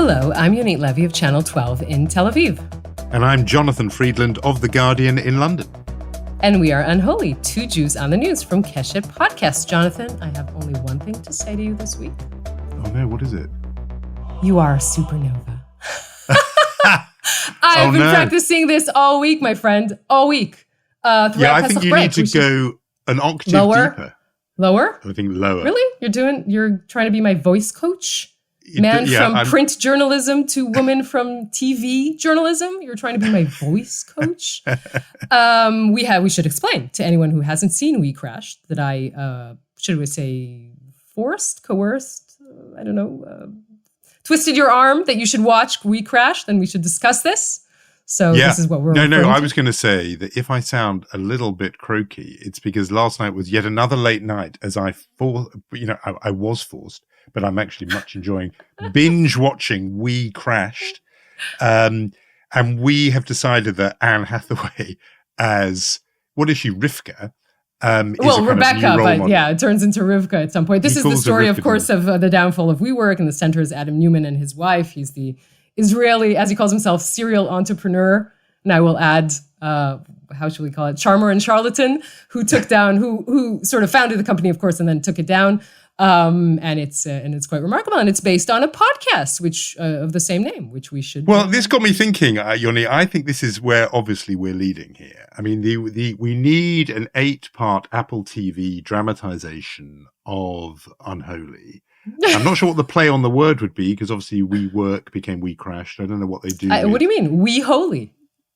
Hello, I'm Yonit Levy of Channel 12 in Tel Aviv. And I'm Jonathan Friedland of The Guardian in London. And we are Unholy, two Jews on the news from Keshet Podcast. Jonathan, I have only one thing to say to you this week. Oh no, what is it? You are a supernova. I've been practicing this all week, my friend. All week. I think you need to go an octave deeper. Lower? I think lower. Really? You're trying to be my voice coach? From print journalism to woman from TV journalism. You're trying to be my voice coach. We should explain to anyone who hasn't seen WeCrashed that I coerced, twisted your arm that you should watch WeCrashed, then we should discuss this. So this is what we're I was going to say that if I sound a little bit croaky, it's because last night was yet another late night as I was forced, but I'm actually much enjoying binge watching WeCrashed. And we have decided that Anne Hathaway as, what is she, Rivka? Rebecca, but it turns into Rivka at some point. This is the story, of course, of the downfall of WeWork, and the center is Adam Neumann and his wife. He's the Israeli, as he calls himself, serial entrepreneur. And I will add, how should we call it, charmer and charlatan, who took down, who sort of founded the company, of course, and then took it down. And it's quite remarkable, and it's based on a podcast which of the same name, which we should. Well, this got me thinking, Yoni. I think this is where obviously we're leading here. I mean, we need an 8-part Apple TV dramatization of Unholy. I'm not sure what the play on the word would be because obviously WeWork became WeCrashed. I don't know what they do. What do you mean? We Holy.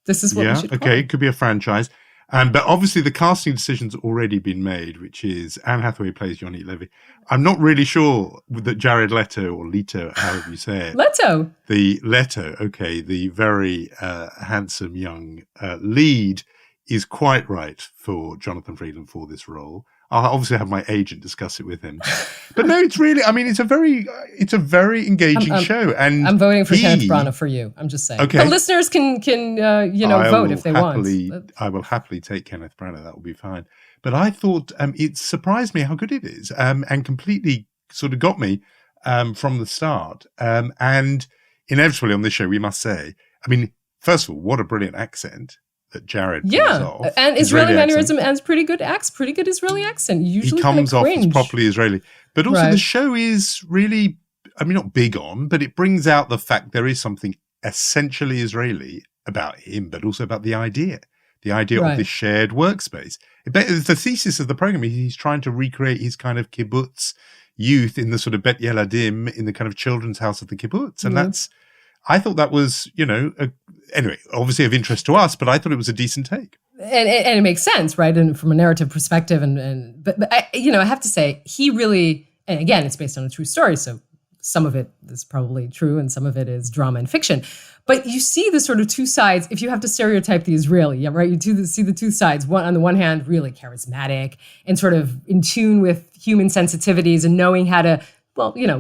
This is what we should call it could be a franchise. But obviously the casting decision's already been made, which is Anne Hathaway plays Yonit Levy. I'm not really sure that Jared Leto, or Leto, however you say it. Leto, the very handsome young lead is quite right for Jonathan Friedland for this role. I'll obviously have my agent discuss it with him. But no, it's really, I mean, it's a very engaging show. And I'm voting for Kenneth Branagh for you. I'm just saying. Okay. The listeners can vote if they want. I will happily take Kenneth Branagh. That will be fine. But I thought it surprised me how good it is and completely sort of got me from the start. And inevitably on this show, we must say, I mean, first of all, what a brilliant accent that Jared pulls off. And Israeli mannerism and pretty good Israeli accent. Usually he comes off as properly Israeli. But also the show is really, I mean, not big on, but it brings out the fact there is something essentially Israeli about him, but also about the idea of this shared workspace. The thesis of the program, he's trying to recreate his kind of kibbutz youth in the sort of Bet Yeladim, in the kind of children's house of the kibbutz. And I thought that was, anyway, obviously of interest to us, but I thought it was a decent take. And it makes sense, right? And from a narrative perspective, but I have to say, he really, and again, it's based on a true story, so some of it is probably true and some of it is drama and fiction. But you see the sort of two sides, if you have to stereotype the Israeli, right? You see the two sides. One, on the one hand, really charismatic and sort of in tune with human sensitivities and knowing how to,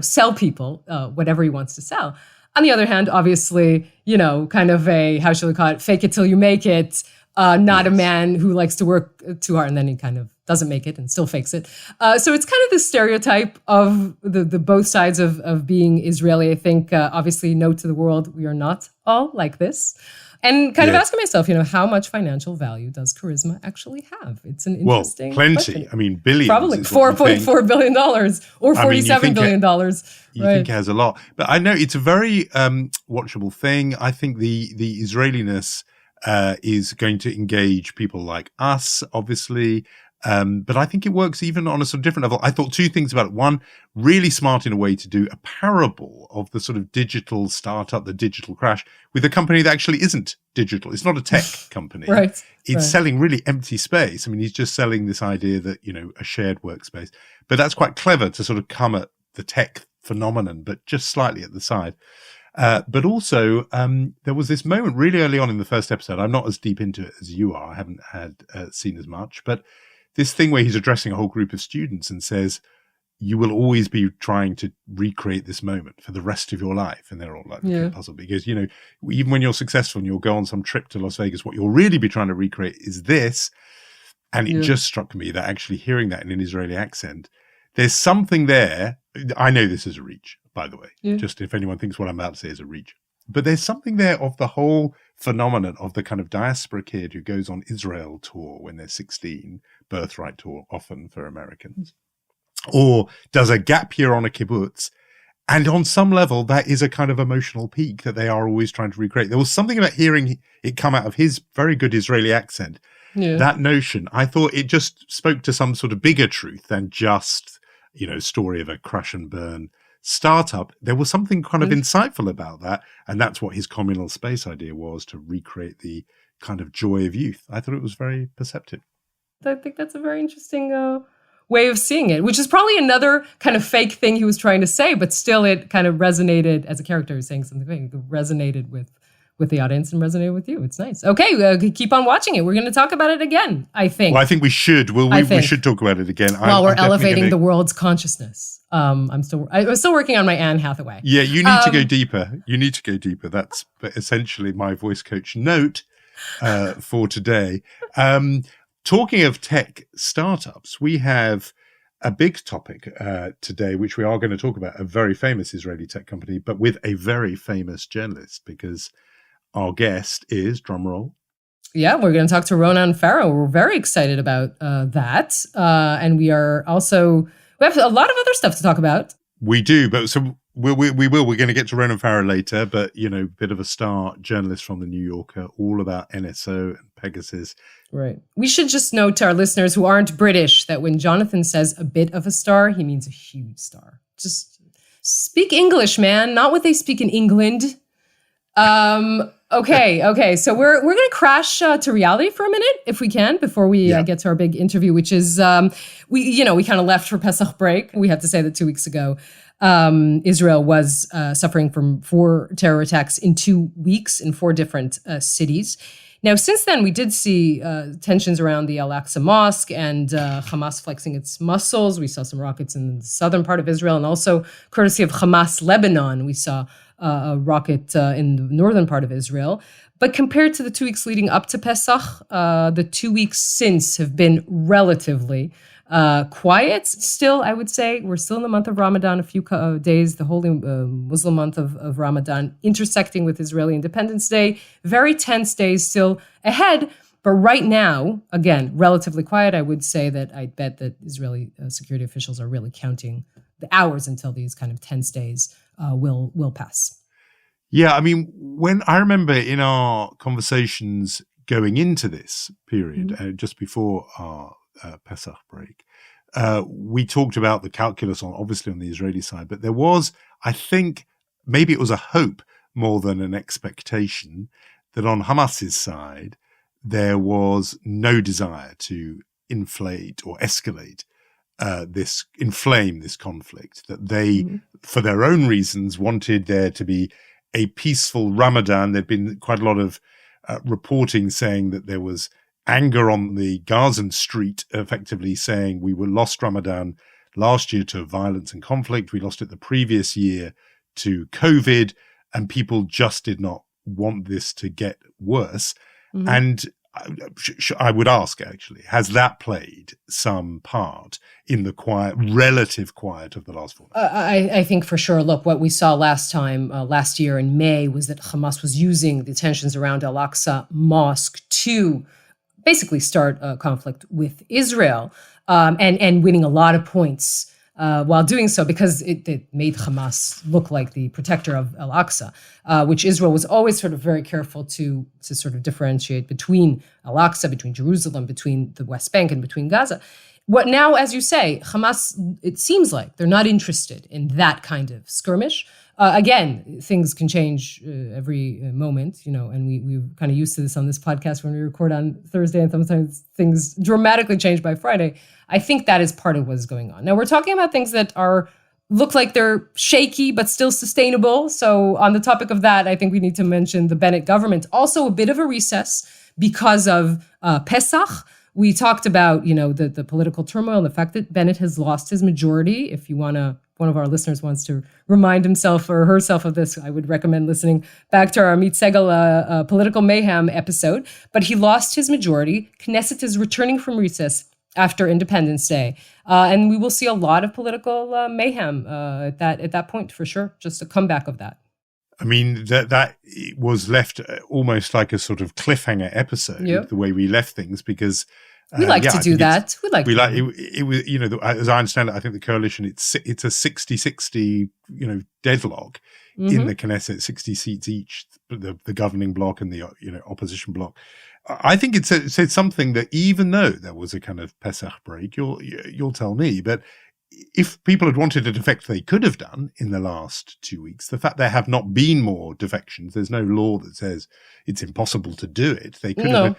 sell people whatever he wants to sell. On the other hand, obviously, kind of a, how shall we call it, fake it till you make it, not a man who likes to work too hard and then he kind of doesn't make it and still fakes it. So it's kind of the stereotype of the both sides of being Israeli. I think, obviously, note to the world, we are not all like this. And kind of asking myself, how much financial value does charisma actually have? It's an interesting plenty. question. I mean, billions. Probably $4.4 billion or $47 billion. You think it has a lot. But I know it's a very watchable thing. I think the Israeliness is going to engage people like us, obviously. But I think it works even on a sort of different level. I thought two things about it. One, really smart in a way to do a parable of the sort of digital startup, the digital crash, with a company that actually isn't digital. It's not a tech company. It's selling really empty space. I mean, he's just selling this idea that, a shared workspace. But that's quite clever to sort of come at the tech phenomenon, but just slightly at the side. But also, there was this moment really early on in the first episode. I'm not as deep into it as you are. I haven't seen as much, but this thing where he's addressing a whole group of students and says, you will always be trying to recreate this moment for the rest of your life. And they're all like, puzzled because, even when you're successful and you'll go on some trip to Las Vegas, what you'll really be trying to recreate is this. And it just struck me that actually hearing that in an Israeli accent, there's something there I know this is a reach, by the way, Yeah. just if anyone thinks what I'm about to say is a reach. But there's something there of the whole phenomenon of the kind of diaspora kid who goes on Israel tour when they're 16, birthright tour often for Americans, or does a gap year on a kibbutz. And on some level, that is a kind of emotional peak that they are always trying to recreate. There was something about hearing it come out of his very good Israeli accent. Yeah. That notion, I thought it just spoke to some sort of bigger truth than just, story of a crash and burn startup. There was something kind of insightful about that. And that's what his communal space idea was, to recreate the kind of joy of youth. I thought it was very perceptive. I think that's a very interesting way of seeing it, which is probably another kind of fake thing he was trying to say, but still it kind of resonated as a character who's saying something fake. It resonated with the audience and resonated with you. It's nice. Okay, keep on watching it. We're going to talk about it again, I think. Well, I think we should. We should talk about it again. While we're elevating the world's consciousness. I'm still working on my Anne Hathaway. Yeah, you need to go deeper. You need to go deeper. That's essentially my voice coach note for today. Talking of tech startups, we have a big topic today, which we are going to talk about, a very famous Israeli tech company, but with a very famous journalist, because our guest is, drumroll. Yeah, we're going to talk to Ronan Farrow. We're very excited about that. And we have a lot of other stuff to talk about. We do, but so we will. We're going to get to Ronan Farrow later, but, bit of a star journalist from the New Yorker, all about NSO and Pegasus. Right. We should just note to our listeners who aren't British that when Jonathan says a bit of a star, he means a huge star. Just speak English, man, not what they speak in England. Okay. So we're going to crash to reality for a minute, if we can, before we get to our big interview, which is, we kind of left for Pesach break. We have to say that 2 weeks ago, Israel was suffering from 4 terror attacks in 2 weeks in 4 different cities. Now, since then, we did see tensions around the Al-Aqsa Mosque and Hamas flexing its muscles. We saw some rockets in the southern part of Israel, and also, courtesy of Hamas Lebanon, we saw a rocket in the northern part of Israel. But compared to the 2 weeks leading up to Pesach, the 2 weeks since have been relatively quiet. Still, I would say we're still in the month of Ramadan, a few days, the holy Muslim month of Ramadan, intersecting with Israeli Independence Day. Very tense days still ahead. But right now, again, relatively quiet. I would say that I bet that Israeli security officials are really counting the hours until these kind of tense days will pass. Yeah, I mean, when I remember in our conversations going into this period, just before our Pesach break, we talked about the calculus obviously on the Israeli side, but there was, I think, maybe it was a hope more than an expectation that on Hamas's side, there was no desire to inflate or escalate inflame this conflict, that they, for their own reasons, wanted there to be a peaceful Ramadan. There'd been quite a lot of reporting saying that there was anger on the Gazan street, effectively saying we lost Ramadan last year to violence and conflict. We lost it the previous year to COVID, and people just did not want this to get worse. And I would ask, actually, has that played some part in the relative quiet of the last 4 months? I think for sure. Look, what we saw last year in May, was that Hamas was using the tensions around Al-Aqsa Mosque to basically start a conflict with Israel, and winning a lot of points while doing so, because it made Hamas look like the protector of Al-Aqsa, which Israel was always sort of very careful to sort of differentiate between Al-Aqsa, between Jerusalem, between the West Bank, and between Gaza. What now, as you say, Hamas, it seems like they're not interested in that kind of skirmish. Again, things can change every moment, and we're kind of used to this on this podcast when we record on Thursday, and sometimes things dramatically change by Friday. I think that is part of what's going on. Now, we're talking about things that look like they're shaky, but still sustainable. So on the topic of that, I think we need to mention the Bennett government. Also a bit of a recess because of Pesach. We talked about, the political turmoil and the fact that Bennett has lost his majority. If one of our listeners wants to remind himself or herself of this, I would recommend listening back to our Amit Segal Political Mayhem episode. But he lost his majority. Knesset is returning from recess after Independence Day. And we will see a lot of political mayhem at that point, for sure, just a comeback of that. I mean, that was left almost like a sort of cliffhanger episode, the way we left things, because we like to do that. It was, you know, as I understand it, I think the coalition, it's a 60-60, you know, deadlock in the Knesset, 60 seats each, the governing bloc and the, you know, opposition bloc. I think it said something that even though there was a kind of Pesach break, you'll tell me, but if people had wanted a defect, they could have done in the last 2 weeks. The fact there have not been more defections, there's no law that says it's impossible to do it. They could have.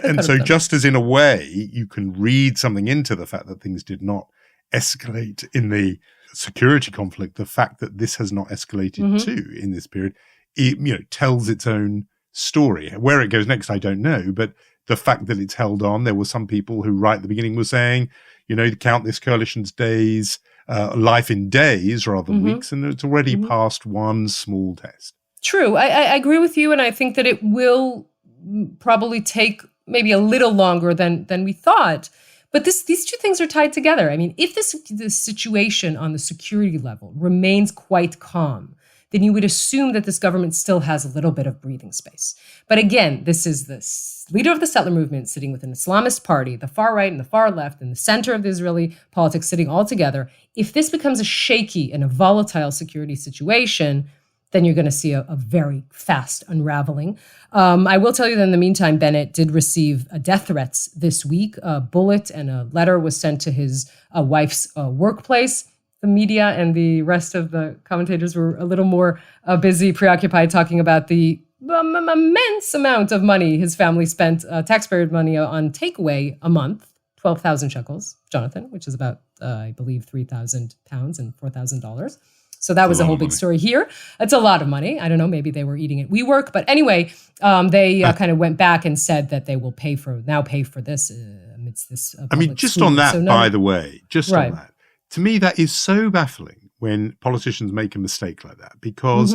And so just as in a way, you can read something into the fact that things did not escalate in the security conflict, the fact that this has not escalated too in this period, it, you know, tells its own story. Where it goes next, I don't know, but the fact that it's held on, there were some people who right at the beginning were saying, you know, count this coalition's days, life in days rather than weeks, and it's already passed one small test. True. I agree with you, and I think that it will probably take maybe a little longer than we thought. But these two things are tied together. I mean, if this situation on the security level remains quite calm, then you would assume that this government still has a little bit of breathing space. But again, this is the leader of the settler movement sitting with an Islamist party, the far right and the far left, and the center of the Israeli politics sitting all together. If this becomes a shaky and a volatile security situation, then you're going to see a very fast unraveling. I will tell you that in the meantime, Bennett did receive death threats this week. A bullet and a letter was sent to his wife's workplace. The media and the rest of the commentators were a little more busy, preoccupied, talking about the immense amount of money his family spent, taxpayer money, on takeaway a month, 12,000 shekels, Jonathan, which is about, I believe, 3,000 pounds and $4,000. So that was a whole big story here. It's a lot of money. I don't know, maybe they were eating at WeWork. But anyway, they kind of went back and said that they will pay for this amidst this. I mean, just on that, by the way, on that. To me, that is so baffling when politicians make a mistake like that, because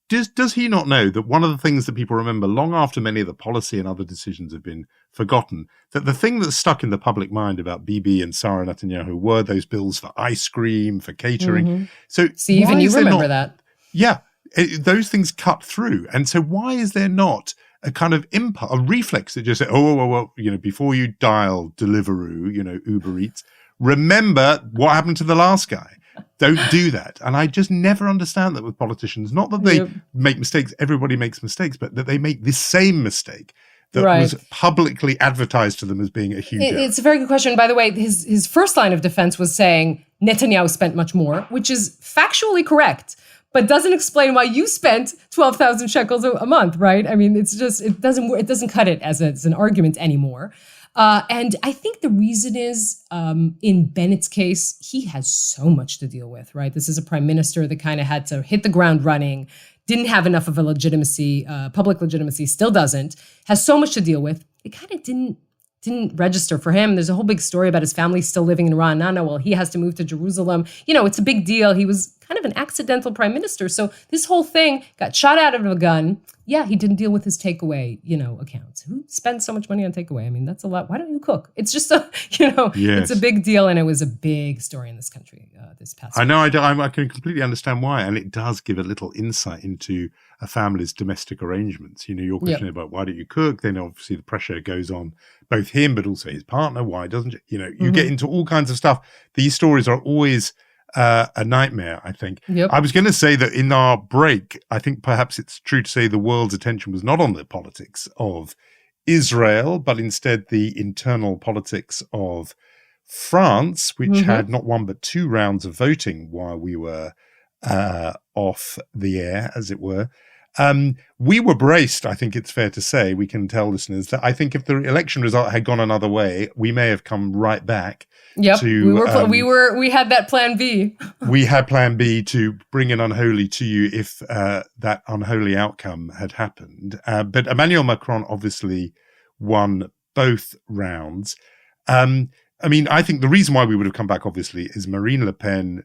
does he not know that one of the things that people remember long after many of the policy and other decisions have been forgotten, that the thing that's stuck in the public mind about Bibi and Sarah Netanyahu were those bills for ice cream, for catering. So see, even you remember that. Yeah, those things cut through. And so why is there not a kind of impulse, a reflex that just says, well, you know, before you dial Deliveroo, you know, Uber Eats, remember what happened to the last guy. Don't do that. And I just never understand that with politicians. Not that they make mistakes, everybody makes mistakes, but that they make this same mistake that was publicly advertised to them as being a huge error. It's a very good question. By the way, his first line of defense was saying Netanyahu spent much more, which is factually correct, but doesn't explain why you spent 12,000 shekels a month, right? I mean, it's just, it doesn't cut it as an argument anymore. And I think the reason is, in Bennett's case, he has so much to deal with, right? This is a prime minister that kind of had to hit the ground running, didn't have enough of a legitimacy, public legitimacy, still doesn't, has so much to deal with. It kind of didn't register for him. There's a whole big story about his family still living in Ra'anana. Well, he has to move to Jerusalem. You know, it's a big deal. He was kind of an accidental prime minister. So this whole thing got shot out of a gun. Yeah, he didn't deal with his takeaway, accounts. Who spends so much money on takeaway? I mean, that's a lot. Why don't you cook? It's just it's a big deal. And it was a big story in this country this past week. I know, I can completely understand why. And it does give a little insight into a family's domestic arrangements. You know, your question about why don't you cook? Then obviously the pressure goes on both him, but also his partner. Why doesn't you get into all kinds of stuff. These stories are always a nightmare, I think. I was going to say that in our break, I think perhaps it's true to say the world's attention was not on the politics of Israel, but instead the internal politics of France, which had not one but two rounds of voting while we were off the air, as it were. We were braced, I think it's fair to say, we can tell listeners, that I think if the election result had gone another way, we may have come right back. Yep, we had that plan B. We had plan B to bring an unholy to you if that unholy outcome had happened. But Emmanuel Macron obviously won both rounds. I mean, I think the reason why we would have come back, obviously, is Marine Le Pen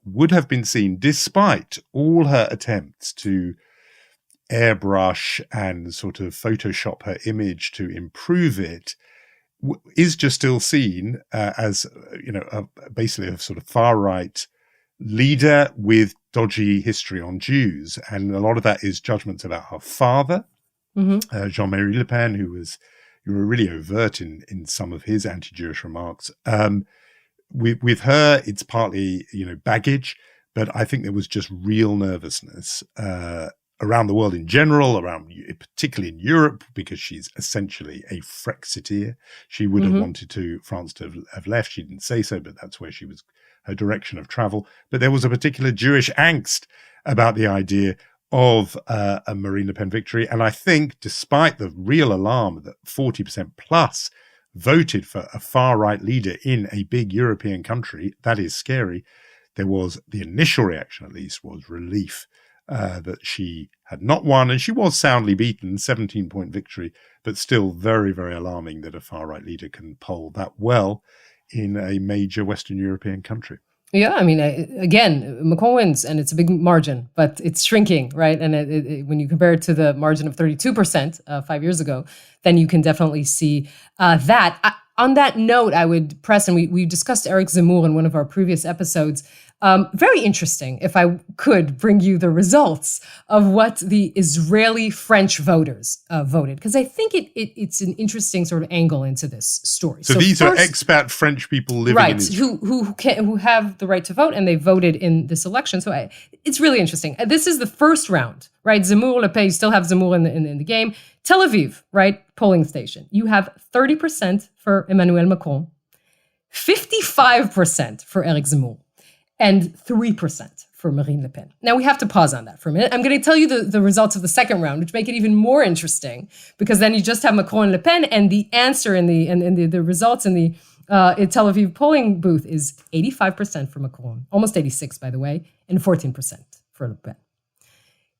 would have been seen, despite all her attempts to airbrush and sort of Photoshop her image to improve it, is just still seen as, basically a sort of far-right leader with dodgy history on Jews. And a lot of that is judgments about her father, Jean-Marie Le Pen, who was really overt in some of his anti-Jewish remarks. With her, it's partly, baggage, but I think there was just real nervousness around the world in general, particularly in Europe, because she's essentially a Frexiteer. She would have wanted France to have left. She didn't say so, but that's where her direction of travel. But there was a particular Jewish angst about the idea of a Marine Le Pen victory. And I think, despite the real alarm that 40% plus voted for a far-right leader in a big European country, that is scary. There was, the initial reaction at least, was relief that she had not won, and she was soundly beaten, 17-point victory, but still very, very alarming that a far-right leader can poll that well in a major Western European country. Yeah, I mean, again, Macron wins, and it's a big margin, but it's shrinking, right? And when you compare it to the margin of 32% 5 years ago, then you can definitely see that. On that note, I would press, and we discussed Eric Zemmour in one of our previous episodes. Very interesting, if I could bring you the results of what the Israeli French voters voted, because I think it's an interesting sort of angle into this story. So these are expat French people living in Israel. who have the right to vote, and they voted in this election. So it's really interesting. This is the first round, right? Zemmour, Le Pen, you still have Zemmour in the game. Tel Aviv, right? Polling station. You have 30% for Emmanuel Macron, 55% for Eric Zemmour, and 3% for Marine Le Pen. Now, we have to pause on that for a minute. I'm going to tell you the results of the second round, which make it even more interesting, because then you just have Macron and Le Pen, and the answer and the results in the Tel Aviv polling booth is 85% for Macron, almost 86, by the way, and 14% for Le Pen.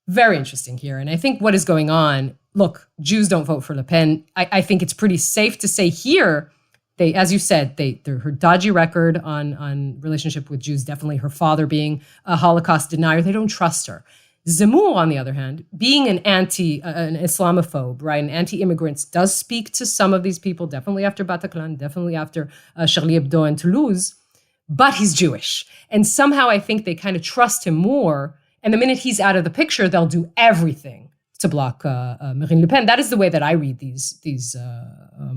Very interesting here. And I think what is going on, look, Jews don't vote for Le Pen. I think it's pretty safe to say here, as you said, her dodgy record on relationship with Jews, definitely her father being a Holocaust denier, they don't trust her. Zemmour, on the other hand, being an Islamophobe, right, an anti-immigrants, does speak to some of these people, definitely after Bataclan, definitely after Charlie Hebdo and Toulouse, but he's Jewish. And somehow I think they kind of trust him more. And the minute he's out of the picture, they'll do everything to block Marine Le Pen. That is the way that I read these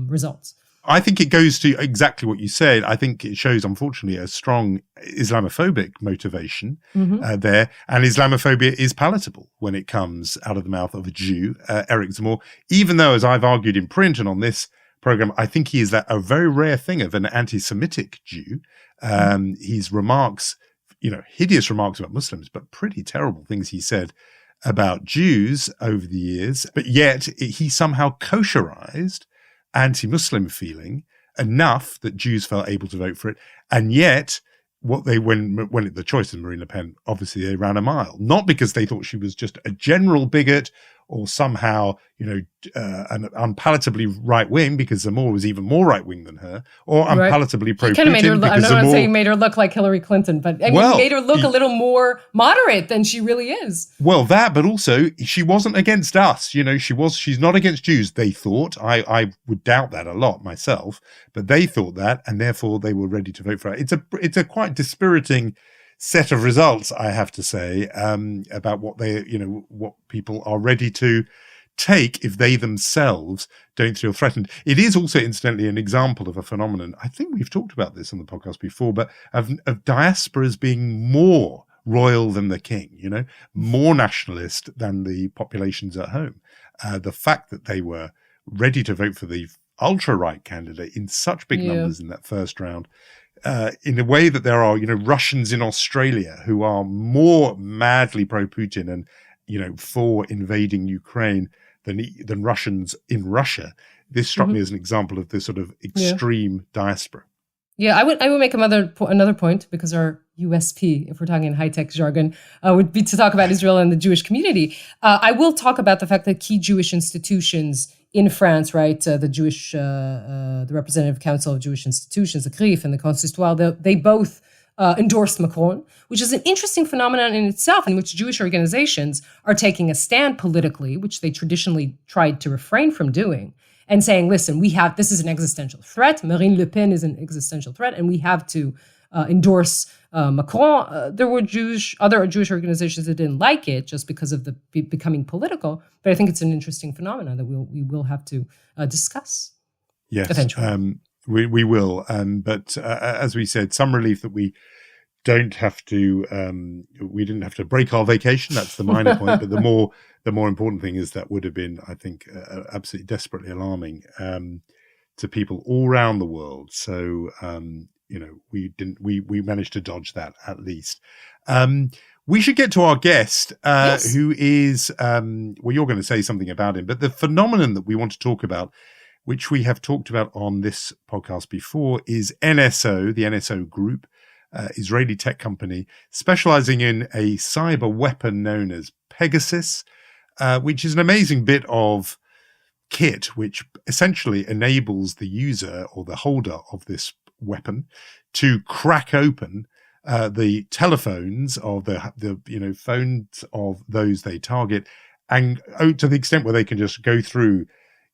results. I think it goes to exactly what you said. I think it shows, unfortunately, a strong Islamophobic motivation there. And Islamophobia is palatable when it comes out of the mouth of a Jew, Eric Zemmour, even though, as I've argued in print and on this program, I think he is a very rare thing of an anti-Semitic Jew. His remarks, hideous remarks about Muslims, but pretty terrible things he said about Jews over the years. But yet he somehow kosherized anti-Muslim feeling enough that Jews felt able to vote for it. And yet when the choice of Marine Le Pen, obviously they ran a mile, not because they thought she was just a general bigot or somehow, an unpalatably right-wing, because Zemmour was even more right-wing than her, or unpalatably pro-Putin. Kind of made her look, I don't want to say made her look like Hillary Clinton, but he made her look a little more moderate than she really is. Well, but also she wasn't against us. She's not against Jews, they thought. I would doubt that a lot myself, but they thought that, and therefore they were ready to vote for her. It's a quite dispiriting set of results, I have to say, about what what people are ready to take if they themselves don't feel threatened. It is also, incidentally, an example of a phenomenon. I think we've talked about this on the podcast before, but of diasporas being more royal than the king, more nationalist than the populations at home. The fact that they were ready to vote for the ultra-right candidate in such big numbers in that first round, in a way that there are, Russians in Australia who are more madly pro-Putin and, for invading Ukraine than Russians in Russia. This struck me as an example of this sort of extreme diaspora. Yeah, I would make another point, because our USP, if we're talking high-tech jargon, would be to talk about Israel and the Jewish community. I will talk about the fact that key Jewish institutions in France, right, the Representative Council of Jewish Institutions, the CRIF and the Consistoire, they both endorsed Macron, which is an interesting phenomenon in itself, in which Jewish organizations are taking a stand politically, which they traditionally tried to refrain from doing, and saying, listen, this is an existential threat. Marine Le Pen is an existential threat, and we have to endorse Macron. There were other Jewish organizations that didn't like it just because of the becoming political. But I think it's an interesting phenomenon that we will have to discuss. Yes, eventually. We will. But as we said, some relief that we didn't have to break our vacation. That's the minor point. But the more important thing is that would have been, I think, absolutely desperately alarming to people all around the world. So, we managed to dodge that at least. We should get to our guest, Yes. who is, you're going to say something about him, but the phenomenon that we want to talk about, which we have talked about on this podcast before, is NSO, the NSO Group, Israeli tech company, specializing in a cyber weapon known as Pegasus, which is an amazing bit of kit, which essentially enables the user or the holder of this weapon to crack open the telephones of the phones of those they target, and to the extent where they can just go through.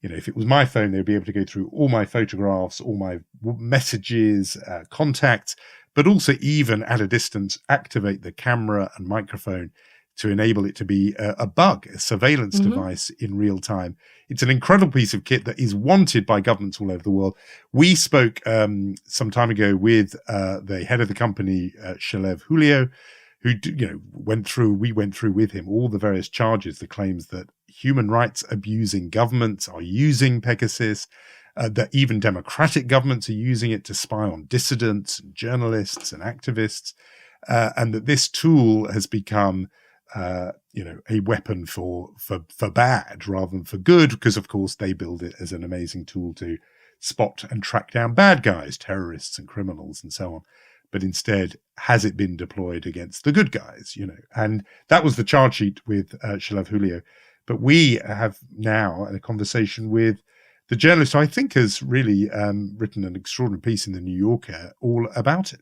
If it was my phone, they'd be able to go through all my photographs, all my messages, contacts, but also even at a distance, activate the camera and microphone to enable it to be a surveillance device in real time. It's an incredible piece of kit that is wanted by governments all over the world. We spoke some time ago with the head of the company, Shalev Julio, who we went through with him all the various charges, the claims that human rights abusing governments are using Pegasus, that even democratic governments are using it to spy on dissidents and journalists and activists, and that this tool has become a weapon for bad rather than for good, because of course they build it as an amazing tool to spot and track down bad guys, terrorists and criminals and so on. But instead, has it been deployed against the good guys? And that was the charge sheet with Shalev Julio. But we have now a conversation with the journalist who I think has really written an extraordinary piece in the New Yorker all about it.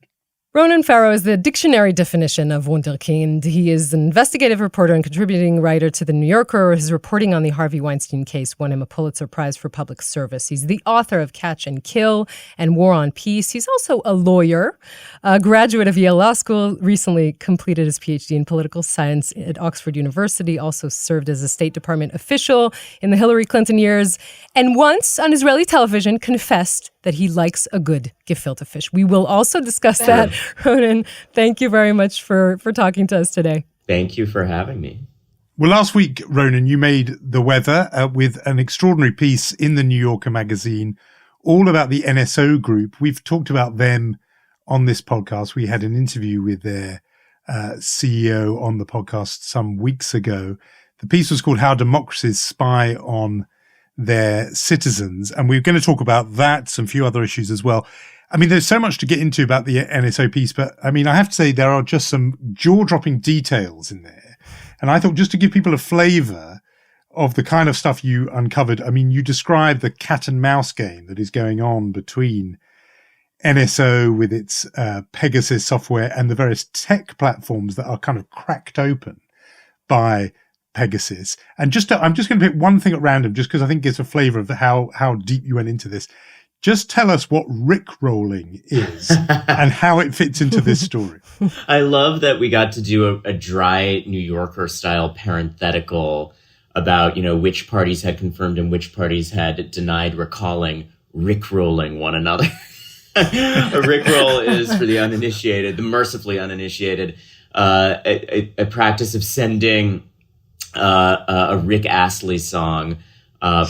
Ronan Farrow is the dictionary definition of wunderkind. He is an investigative reporter and contributing writer to The New Yorker. His reporting on the Harvey Weinstein case won him a Pulitzer Prize for public service. He's the author of Catch and Kill and War on Peace. He's also a lawyer, a graduate of Yale Law School, recently completed his PhD in political science at Oxford University, also served as a State Department official in the Hillary Clinton years, and once on Israeli television confessed that he likes a good gefilte fish. We will also discuss that. Ronan, thank you very much for talking to us today. Thank you for having me. Well, last week, Ronan, you made the weather with an extraordinary piece in the New Yorker magazine all about the NSO Group. We've talked about them on this podcast. We had an interview with their CEO on the podcast some weeks ago. The piece was called How Democracies Spy on Their Citizens. And we're going to talk about that, some few other issues as well. I mean, there's so much to get into about the NSO piece, but I mean, I have to say there are just some jaw-dropping details in there. And I thought just to give people a flavor of the kind of stuff you uncovered, I mean, you described the cat and mouse game that is going on between NSO with its Pegasus software and the various tech platforms that are kind of cracked open by Pegasus. And I'm just going to pick one thing at random, just because I think it gives a flavor of how deep you went into this. Just tell us what Rickrolling is and how it fits into this story. I love that we got to do a dry New Yorker style parenthetical about, which parties had confirmed and which parties had denied recalling Rickrolling one another. A Rickroll is, for the uninitiated, the mercifully uninitiated, a practice of sending a Rick Astley song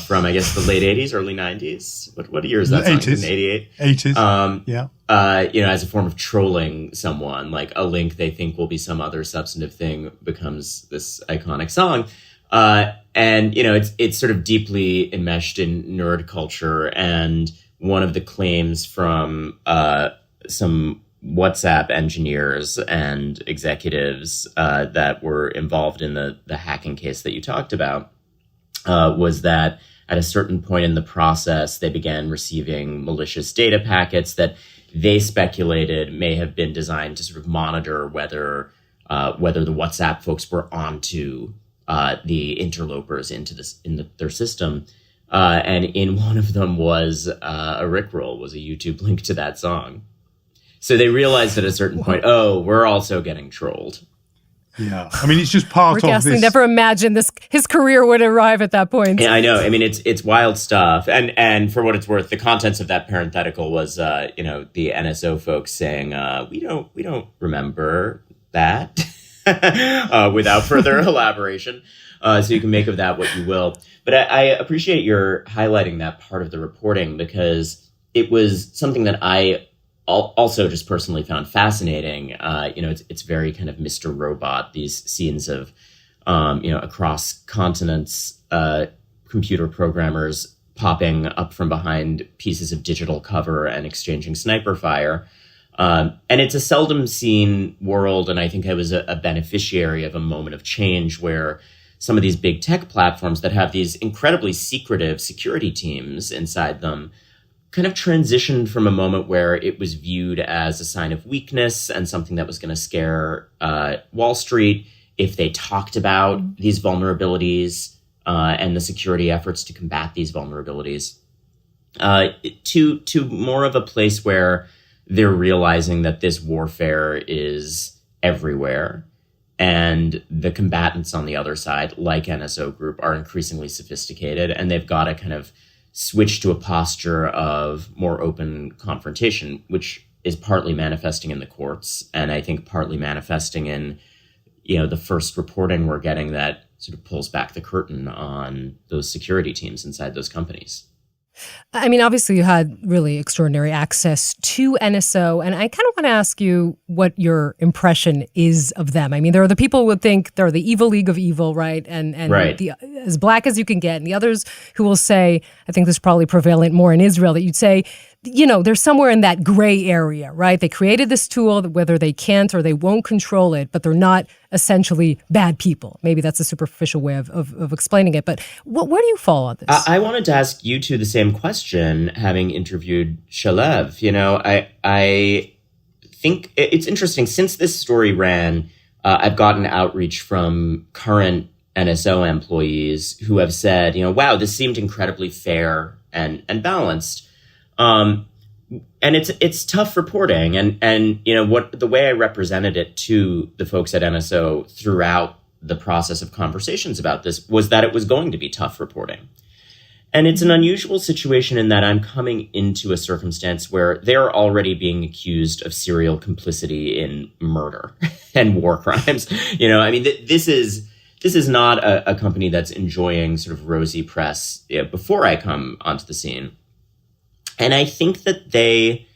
from, I guess, the late 80s, early 90s. What year is that song? 80s. 88? 80s, yeah. As a form of trolling someone, like a link they think will be some other substantive thing becomes this iconic song. And it's sort of deeply enmeshed in nerd culture. And one of the claims from some WhatsApp engineers and executives that were involved in the hacking case that you talked about was that at a certain point in the process, they began receiving malicious data packets that they speculated may have been designed to sort of monitor whether the WhatsApp folks were onto the interlopers into their system. And in one of them was a Rickroll, was a YouTube link to that song. So they realized at a certain point, oh, we're also getting trolled. Yeah. I mean, it's just part Rick of Astley this. never imagined his career would arrive at that point. Yeah, I know. I mean, it's wild stuff. And for what it's worth, the contents of that parenthetical was, the NSO folks saying, we don't remember that without further elaboration. So you can make of that what you will. But I appreciate your highlighting that part of the reporting, because it was something that I also just personally found fascinating. It's very kind of Mr. Robot, these scenes of, across continents, computer programmers popping up from behind pieces of digital cover and exchanging sniper fire. And it's a seldom seen world. And I think I was a beneficiary of a moment of change where some of these big tech platforms that have these incredibly secretive security teams inside them kind of transitioned from a moment where it was viewed as a sign of weakness and something that was going to scare Wall Street if they talked about these vulnerabilities and the security efforts to combat these vulnerabilities, to more of a place where they're realizing that this warfare is everywhere. And the combatants on the other side, like NSO Group, are increasingly sophisticated, and they've got to kind of switch to a posture of more open confrontation, which is partly manifesting in the courts, and I think partly manifesting in, the first reporting we're getting that sort of pulls back the curtain on those security teams inside those companies. I mean, obviously you had really extraordinary access to NSO, and I kind of want to ask you what your impression is of them. I mean, there are the people who would think they're the evil league of evil, right? And right. As black as you can get, and the others who will say, I think this is probably prevalent more in Israel, that you'd say, they're somewhere in that gray area, right? They created this tool, whether they can't or they won't control it, but they're not essentially bad people. Maybe that's a superficial way of explaining it. But where do you fall on this? I wanted to ask you two the same question, having interviewed Shalev. I think it's interesting. Since this story ran, I've gotten outreach from current NSO employees who have said, wow, this seemed incredibly fair and balanced. And it's tough reporting. And what the way I represented it to the folks at NSO throughout the process of conversations about this was that it was going to be tough reporting. And it's an unusual situation in that I'm coming into a circumstance where they're already being accused of serial complicity in murder and war crimes. This is not a company that's enjoying sort of rosy press before I come onto the scene. And I think that they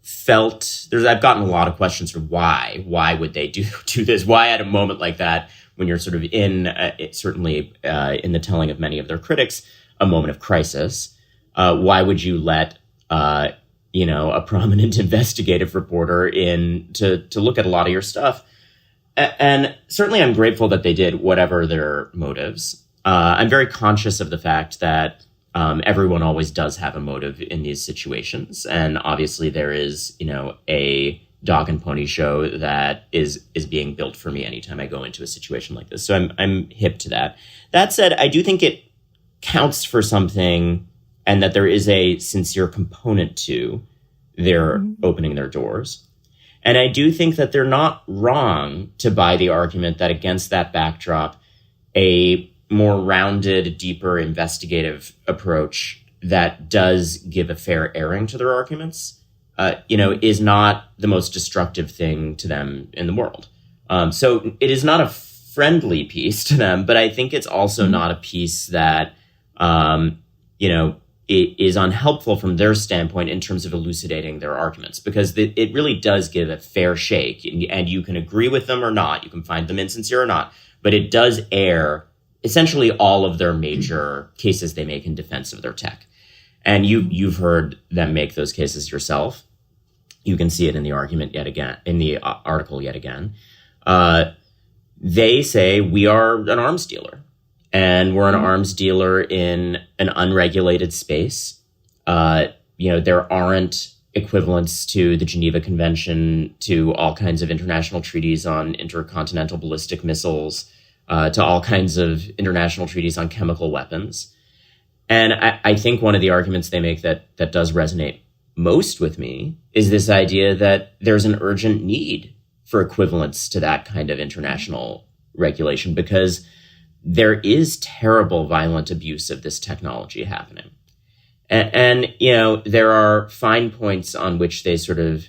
felt I've gotten a lot of questions for why would they do this? Why at a moment like that, when you're sort of in, certainly in the telling of many of their critics, a moment of crisis, why would you let, a prominent investigative reporter in to look at a lot of your stuff? And certainly I'm grateful that they did, whatever their motives. I'm very conscious of the fact that everyone always does have a motive in these situations. And obviously there is, a dog and pony show that is being built for me anytime I go into a situation like this. So I'm hip to that. That said, I do think it counts for something, and that there is a sincere component to their opening their doors. And I do think that they're not wrong to buy the argument that against that backdrop, a more rounded, deeper investigative approach that does give a fair airing to their arguments, is not the most destructive thing to them in the world. So it is not a friendly piece to them, but I think it's also not a piece that, it is unhelpful from their standpoint in terms of elucidating their arguments, because it really does give a fair shake, and you can agree with them or not. You can find them insincere or not, but it does air essentially all of their major cases they make in defense of their tech. And you've heard them make those cases yourself. You can see it in the argument yet again, in the article yet again. They say we are an arms dealer, and we're an arms dealer in an unregulated space. There aren't equivalents to the Geneva Convention, to all kinds of international treaties on intercontinental ballistic missiles, to all kinds of international treaties on chemical weapons. And I think one of the arguments they make that does resonate most with me is this idea that there's an urgent need for equivalence to that kind of international regulation, because there is terrible violent abuse of this technology happening. And there are fine points on which they sort of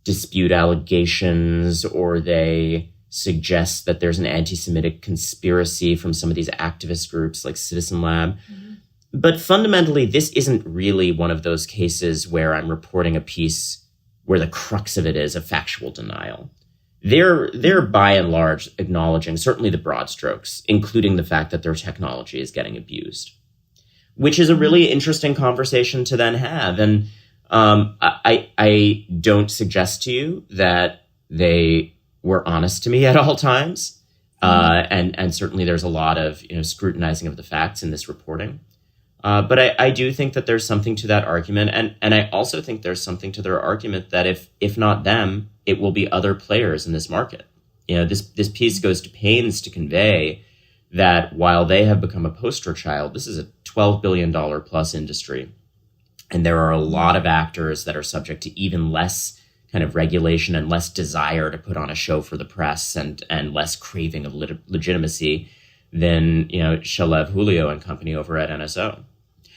dispute allegations, or they suggest that there's an anti-Semitic conspiracy from some of these activist groups like Citizen Lab. Mm-hmm. But fundamentally, this isn't really one of those cases where I'm reporting a piece where the crux of it is a factual denial. They're by and large acknowledging certainly the broad strokes, including the fact that their technology is getting abused, which is a really interesting conversation to then have. And I don't suggest to you that they were honest to me at all times. And certainly there's a lot of scrutinizing of the facts in this reporting. But I do think that there's something to that argument. And I also think there's something to their argument that if not them, it will be other players in this market. This piece goes to pains to convey that while they have become a poster child, this is a $12 billion plus industry. And there are a lot of actors that are subject to even less kind of regulation and less desire to put on a show for the press and less craving of legitimacy than, Shalev, Julio and company over at NSO.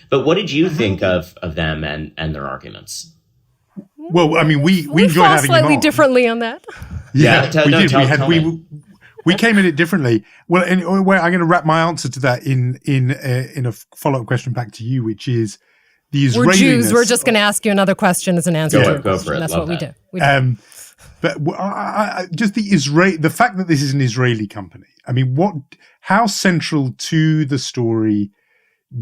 But what did you think of them and their arguments? Well, I mean, we enjoyed fall having slightly him on. differently on that. Yeah, we did. We came in it differently. Well, I'm going to wrap my answer to that in a follow-up question back to you, which is the Israeliness. We're Jews. We're just going to ask you another question as an answer to a go question. for it. That's Love what that. we do. But just the fact that this is an Israeli company. I mean, how central to the story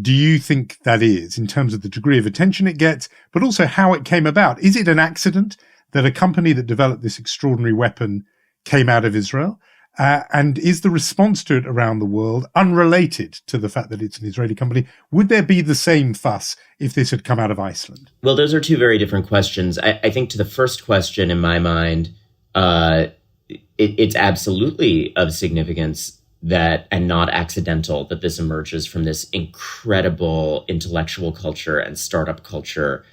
do you think that is in terms of the degree of attention it gets, but also how it came about? Is it an accident that a company that developed this extraordinary weapon came out of Israel? And is the response to it around the world unrelated to the fact that it's an Israeli company? Would there be the same fuss if this had come out of Iceland? Well, those are two very different questions. I think to the first question, in my mind, it's absolutely of significance that, and not accidental, that this emerges from this incredible intellectual culture and startup culture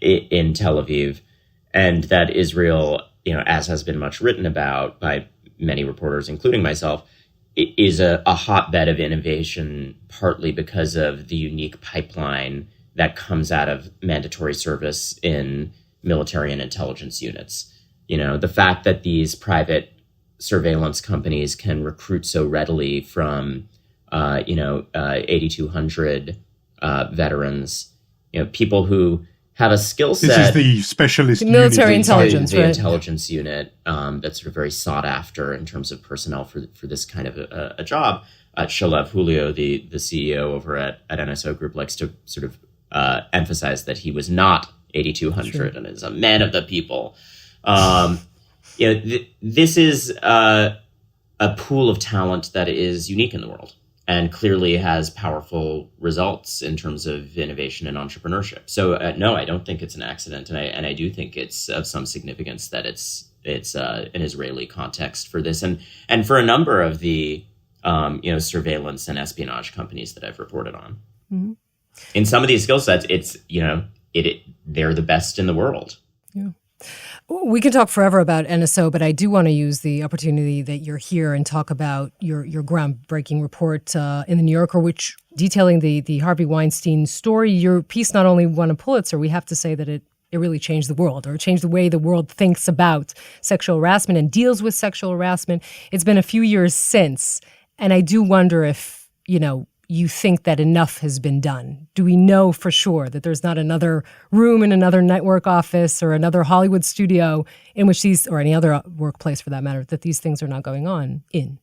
in Tel Aviv, and that Israel, as has been much written about by many reporters, including myself, is a hotbed of innovation, partly because of the unique pipeline that comes out of mandatory service in military and intelligence units. The fact that these private surveillance companies can recruit so readily from, 8,200 veterans, people who have a skill set. This is the specialist military unit, intelligence, the right? intelligence unit that's sort of very sought after in terms of personnel for this kind of a job. Shalev, Julio, the CEO over at NSO Group, likes to sort of emphasize that he was not 8,200 and is a man of the people. This is a pool of talent that is unique in the world and clearly has powerful results in terms of innovation and entrepreneurship. So no, I don't think it's an accident, and I do think it's of some significance that it's an Israeli context for this, and for a number of the surveillance and espionage companies that I've reported on. Mm-hmm. In some of these skill sets, it's they're the best in the world. Yeah. We can talk forever about NSO, but I do want to use the opportunity that you're here and talk about your groundbreaking report in the New Yorker, which detailing the Harvey Weinstein story. Your piece not only won a Pulitzer, we have to say that it really changed the world, or changed the way the world thinks about sexual harassment and deals with sexual harassment. It's been a few years since, and I do wonder if, you think that enough has been done. Do we know for sure that there's not another room in another network office or another Hollywood studio in which these, or any other workplace for that matter, that these things are not going on in?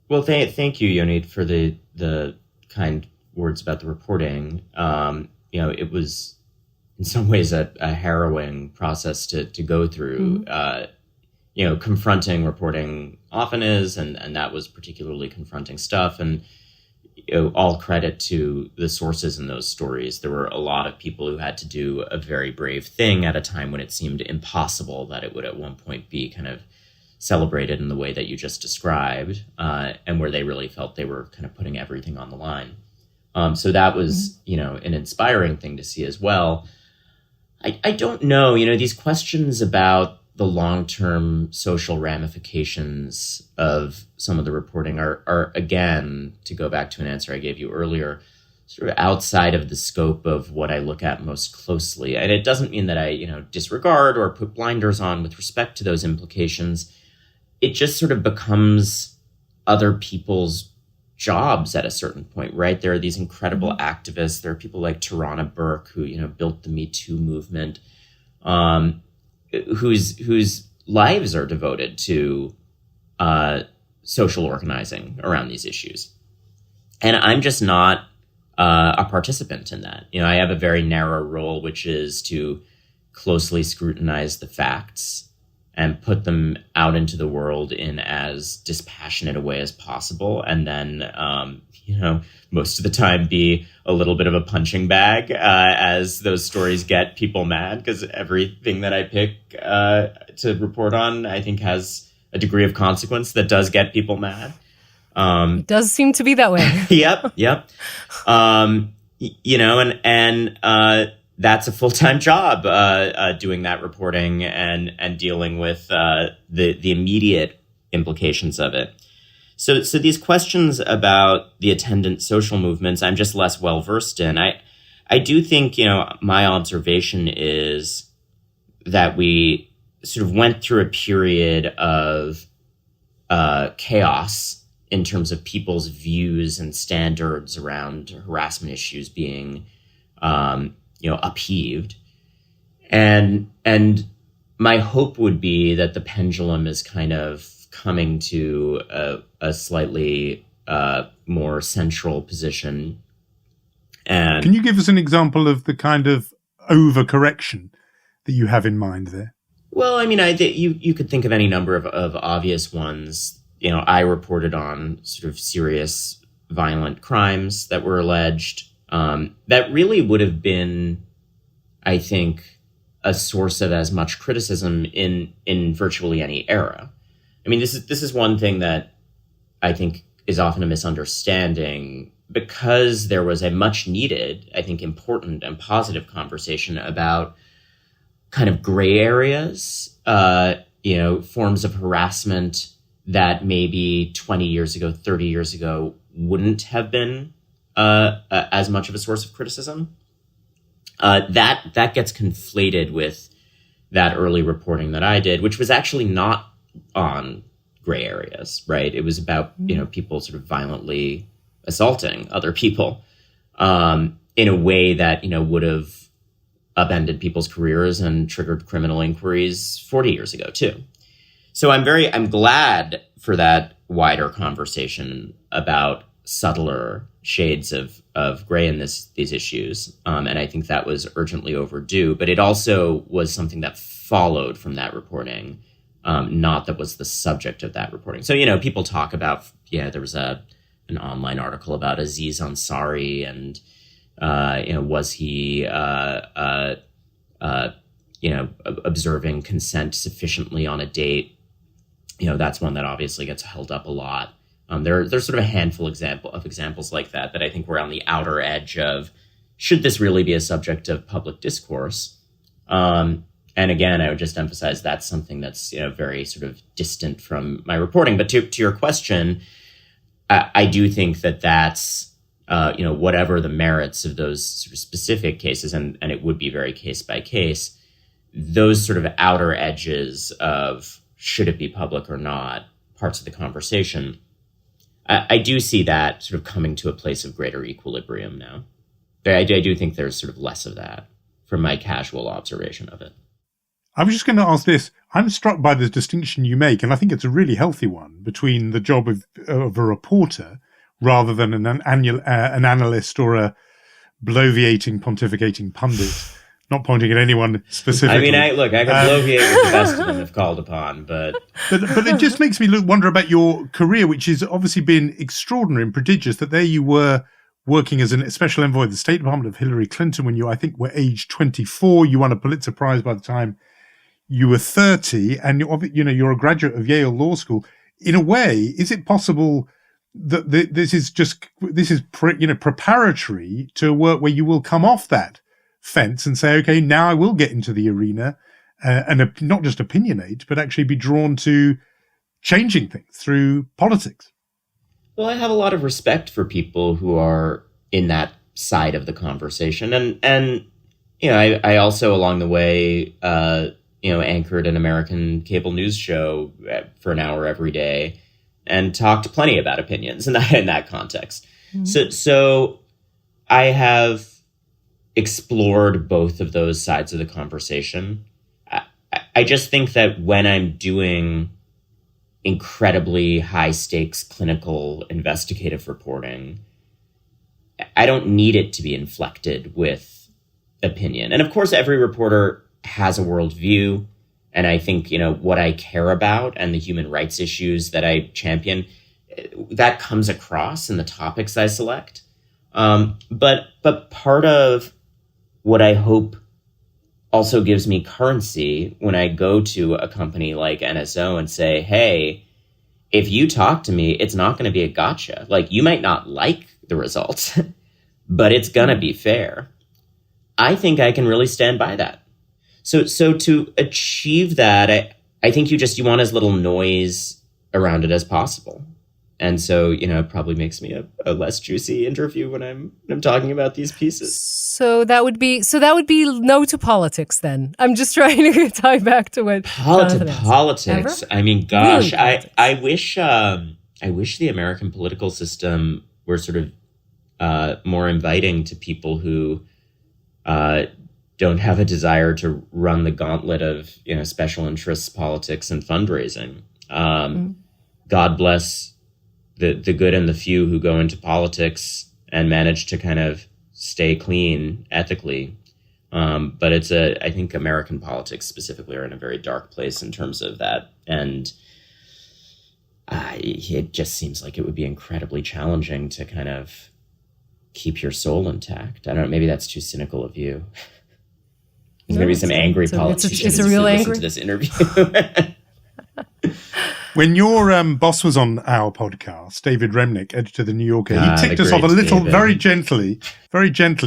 Well, thank you, Yonit, for the kind words about the reporting. It was in some ways a harrowing process to go through. Mm-hmm. Confronting reporting often is, and that was particularly confronting stuff. And all credit to the sources in those stories. There were a lot of people who had to do a very brave thing at a time when it seemed impossible that it would at one point be kind of celebrated in the way that you just described, and where they really felt they were kind of putting everything on the line. So that was, an inspiring thing to see as well. I don't know, these questions about the long-term social ramifications of some of the reporting are, again, to go back to an answer I gave you earlier, sort of outside of the scope of what I look at most closely. And it doesn't mean that I, disregard or put blinders on with respect to those implications. It just sort of becomes other people's jobs at a certain point, right? There are these incredible activists. There are people like Tarana Burke who, built the Me Too movement, whose lives are devoted to social organizing around these issues. And I'm just not a participant in that. I have a very narrow role, which is to closely scrutinize the facts and put them out into the world in as dispassionate a way as possible. And then, most of the time be a little bit of a punching bag as those stories get people mad, because everything that I pick to report on, I think, has a degree of consequence that does get people mad. It does seem to be that way. Yep. That's a full-time job, doing that reporting and dealing with the immediate implications of it. So these questions about the attendant social movements, I'm just less well-versed in. I do think, my observation is that we sort of went through a period of chaos in terms of people's views and standards around harassment issues being upheaved. And my hope would be that the pendulum is kind of coming to a slightly more central position. And can you give us an example of the kind of overcorrection that you have in mind there? Well, you could think of any number of obvious ones. I reported on sort of serious violent crimes that were alleged. That really would have been, I think, a source of as much criticism in virtually any era. This is one thing that I think is often a misunderstanding, because there was a much needed, I think, important and positive conversation about kind of gray areas, forms of harassment that maybe 20 years ago, 30 years ago wouldn't have been as much of a source of criticism. That gets conflated with that early reporting that I did, which was actually not on gray areas, right? It was about, people sort of violently assaulting other people in a way that, would have upended people's careers and triggered criminal inquiries 40 years ago too. So I'm glad for that wider conversation about subtler shades of gray in these issues. And I think that was urgently overdue, but it also was something that followed from that reporting, not that was the subject of that reporting. So, people talk about, there was an online article about Aziz Ansari and, was he, observing consent sufficiently on a date? That's one that obviously gets held up a lot. There's sort of a handful of examples like that I think were on the outer edge of, should this really be a subject of public discourse? And again, I would just emphasize that's something that's very sort of distant from my reporting. But to your question, I do think that's whatever the merits of those sort of specific cases, and it would be very case by case, those sort of outer edges of should it be public or not, parts of the conversation, I do see that sort of coming to a place of greater equilibrium now. I do think there's sort of less of that from my casual observation of it. I was just going to ask this. I'm struck by the distinction you make, and I think it's a really healthy one, between the job of a reporter rather than an analyst or a bloviating, pontificating pundit. Not pointing at anyone specifically. I could bloviate with the best of them if called upon, but it just makes me wonder about your career, which has obviously been extraordinary and prodigious. That there you were working as a special envoy of the State Department of Hillary Clinton when you, I think, were age 24. You won a Pulitzer Prize by the time you were 30, and you're a graduate of Yale Law School. In a way, is it possible this is preparatory to a work where you will come off that fence and say, okay, now I will get into the arena and not just opinionate, but actually be drawn to changing things through politics. Well, I have a lot of respect for people who are in that side of the conversation. And I also along the way, anchored an American cable news show for an hour every day and talked plenty about opinions in that context. Mm-hmm. So I have explored both of those sides of the conversation. I just think that when I'm doing incredibly high stakes clinical investigative reporting, I don't need it to be inflected with opinion. And of course, every reporter has a worldview. And I think, what I care about and the human rights issues that I champion, that comes across in the topics I select. But part of what I hope also gives me currency when I go to a company like NSO and say, hey, if you talk to me, it's not going to be a gotcha. Like, you might not like the results, but it's going to be fair. I think I can really stand by that. So to achieve that, I think you want as little noise around it as possible. And so, it probably makes me a less juicy interview when I'm talking about these pieces. So that would be no to politics then. I'm just trying to tie back to what politics. Ever? I mean, gosh, really I wish the American political system were sort of more inviting to people who don't have a desire to run the gauntlet of special interests politics and fundraising. God bless the good and the few who go into politics and manage to kind of stay clean ethically. But I think American politics specifically are in a very dark place in terms of that. And it just seems like it would be incredibly challenging to kind of keep your soul intact. I don't know, maybe that's too cynical of you. There's maybe some angry politicians it's a real who angry listen to this interview. When your boss was on our podcast, David Remnick, editor of The New Yorker, he ticked us off a little, very gently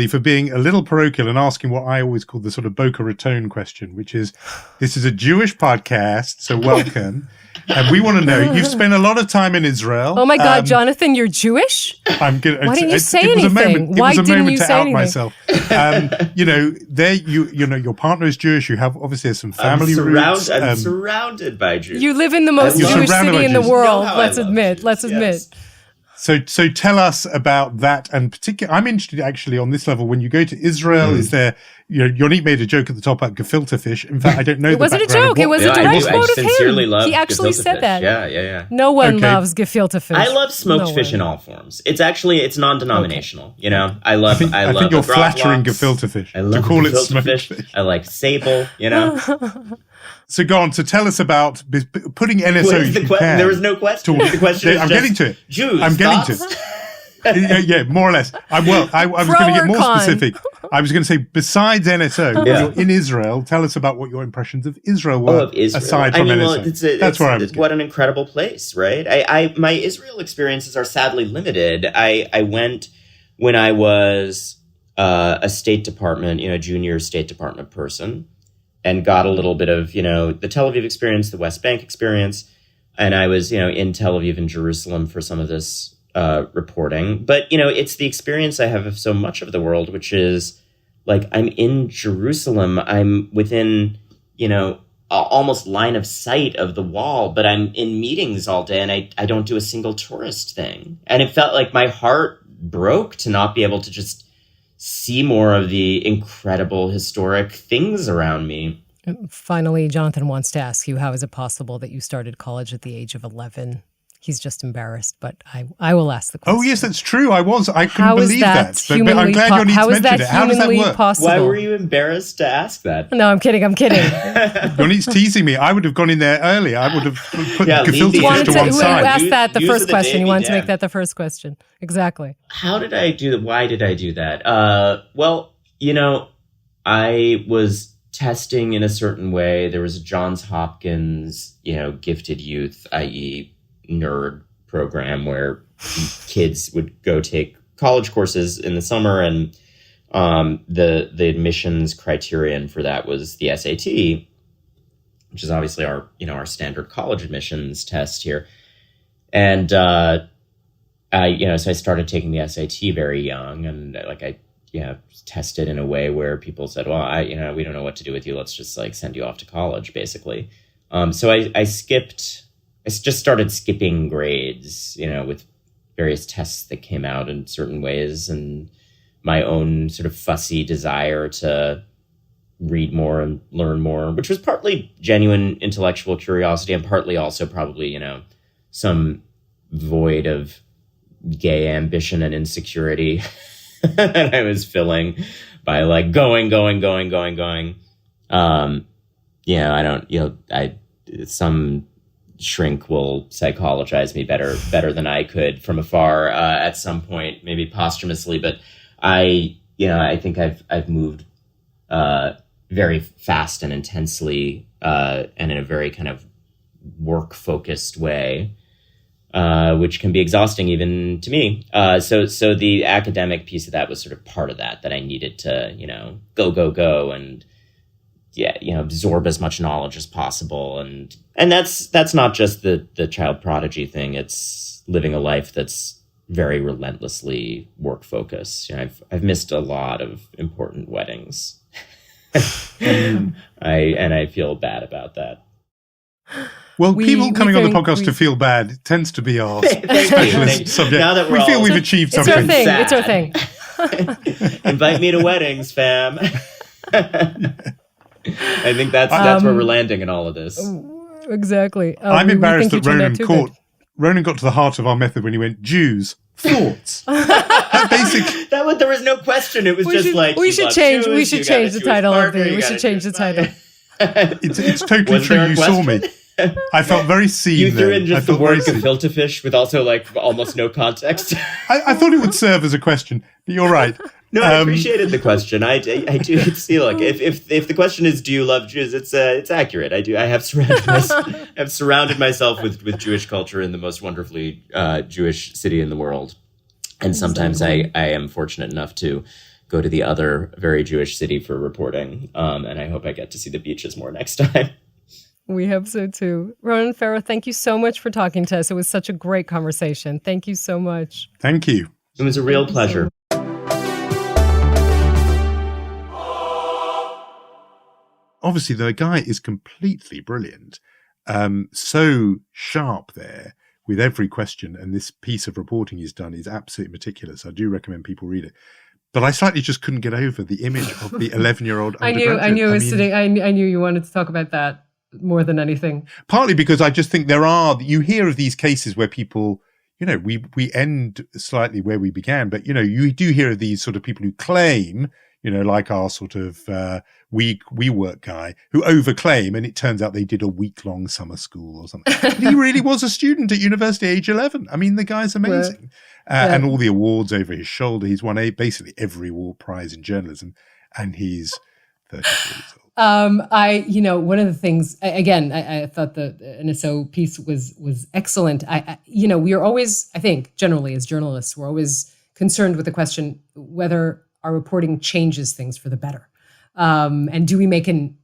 for being a little parochial and asking what I always call the sort of Boca Raton question, which is, this is a Jewish podcast, so welcome. And we want to know, you've spent a lot of time in Israel. Oh my God, Jonathan, you're Jewish? Why didn't you say anything? Why didn't you say anything? Myself. Your partner is Jewish. You have obviously some family roots. I'm surrounded by Jews. You live in the most Jewish city in the world. Let's admit. Yes. So tell us about that, and particularly, I'm interested actually on this level. When you go to Israel, is there? Yonit made a joke at the top about gefilte fish. In fact, I don't know. It wasn't a joke. It was a direct quote of him. He actually said fish. that. Yeah. No one loves gefilte fish. I love smoked fish in all forms. It's non-denominational. Okay. I think you're flattering gefilte fish to call it smoked fish. I like sable. So go on. So tell us about putting NSO. There was no question. The question is I'm getting to it. Jews. I'm getting to it. Yeah, more or less. I was going to get more specific. I was going to say, besides NSO, when you're in Israel, tell us about what your impressions of Israel were, aside from NSO. That's where I was. What an incredible place, right? My Israel experiences are sadly limited. I went when I was a State Department, junior State Department person, and got a little bit of, the Tel Aviv experience, the West Bank experience. And I was, in Tel Aviv and Jerusalem for some of this reporting. But, it's the experience I have of so much of the world, which is like, I'm in Jerusalem. I'm within, almost line of sight of the wall, but I'm in meetings all day and I don't do a single tourist thing. And it felt like my heart broke to not be able to just see more of the incredible historic things around me. Finally, Jonathan wants to ask you, how is it possible that you started college at the age of 11? He's just embarrassed, but I will ask the question. Oh, yes, that's true. I couldn't believe that. But I'm glad Yonit mentioned it. How does that work? Possible? Why were you embarrassed to ask that? No, I'm kidding. Yonit's teasing me. I would have gone in there earlier. I would have put the gefilte fish to one side. You asked that the first question. You wanted to make that the first question. Exactly. How did I do that? Why did I do that? I was testing in a certain way. There was a Johns Hopkins, gifted youth, i.e., nerd program where kids would go take college courses in the summer, and the admissions criterion for that was the SAT, which is obviously our standard college admissions test here. And so I started taking the SAT very young, and I tested in a way where people said, well, we don't know what to do with you. Let's just send you off to college, basically. So I just started skipping grades, with various tests that came out in certain ways, and my own sort of fussy desire to read more and learn more, which was partly genuine intellectual curiosity and partly also probably, some void of gay ambition and insecurity that I was filling by going. Some shrink will psychologize me better than I could from afar at some point, maybe posthumously. But I think I've moved very fast and intensely and in a very kind of work focused way, which can be exhausting even to me. So the academic piece of that was sort of part of that I needed to, go and absorb as much knowledge as possible. And that's not just the child prodigy thing. It's living a life that's very relentlessly work focused. I've missed a lot of important weddings. I feel bad about that. Well, people coming on the podcast to feel bad tends to be our specialist subject. Now that we feel we've achieved something. It's our thing. Invite me to weddings, fam. I think that's where we're landing in all of this. Exactly. I'm embarrassed that Ronan got to the heart of our method when he went, Jews, thoughts. There was no question. It was we should change the title of the. We should change the title. It's totally true. You saw me. I felt very seen. You threw in just the word gefilte fish with also almost no context. I thought it would serve as a question, but you're right. No, I appreciated the question. I do see. If the question is, do you love Jews? It's accurate. I do. I have surrounded myself with Jewish culture in the most wonderfully Jewish city in the world, and sometimes I am fortunate enough to go to the other very Jewish city for reporting, and I hope I get to see the beaches more next time. We hope so too. Ronan Farrow, thank you so much for talking to us. It was such a great conversation. Thank you so much. Thank you. It was a real pleasure. Obviously, the guy is completely brilliant. So sharp there with every question. And this piece of reporting he's done is absolutely meticulous. I do recommend people read it. But I slightly just couldn't get over the image of the 11-year-old undergraduate. I knew you wanted to talk about that more than anything. Partly because I just think you hear of these cases where people, we end slightly where we began, but, you do hear of these sort of people who claim, like our sort of WeWork guy who overclaim, and it turns out they did a week-long summer school or something. He really was a student at university age 11. I mean, the guy's amazing. And all the awards over his shoulder. He's won basically every award prize in journalism, and he's 34 years old. One of the things, again, I thought the NSO piece was excellent. We are always, I think, generally as journalists, we're always concerned with the question whether our reporting changes things for the better. And are we making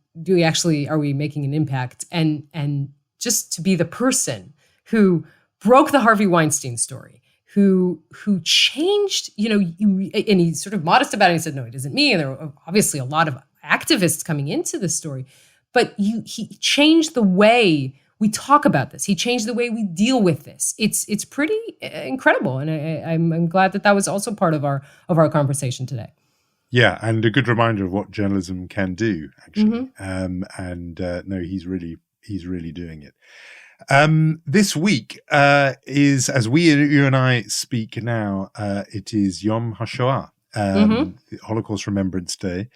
an impact? And just to be the person who broke the Harvey Weinstein story, who changed, and he's sort of modest about it. He said, no, it isn't me. And there were obviously a lot of activists coming into this story, but he changed the way we talk about this. He changed the way we deal with this. It's pretty incredible, and I'm glad that was also part of our conversation today. Yeah, and a good reminder of what journalism can do, actually. Mm-hmm. No, he's really doing it. This week is, as you and I speak now, it is Yom HaShoah, the Holocaust Remembrance Day.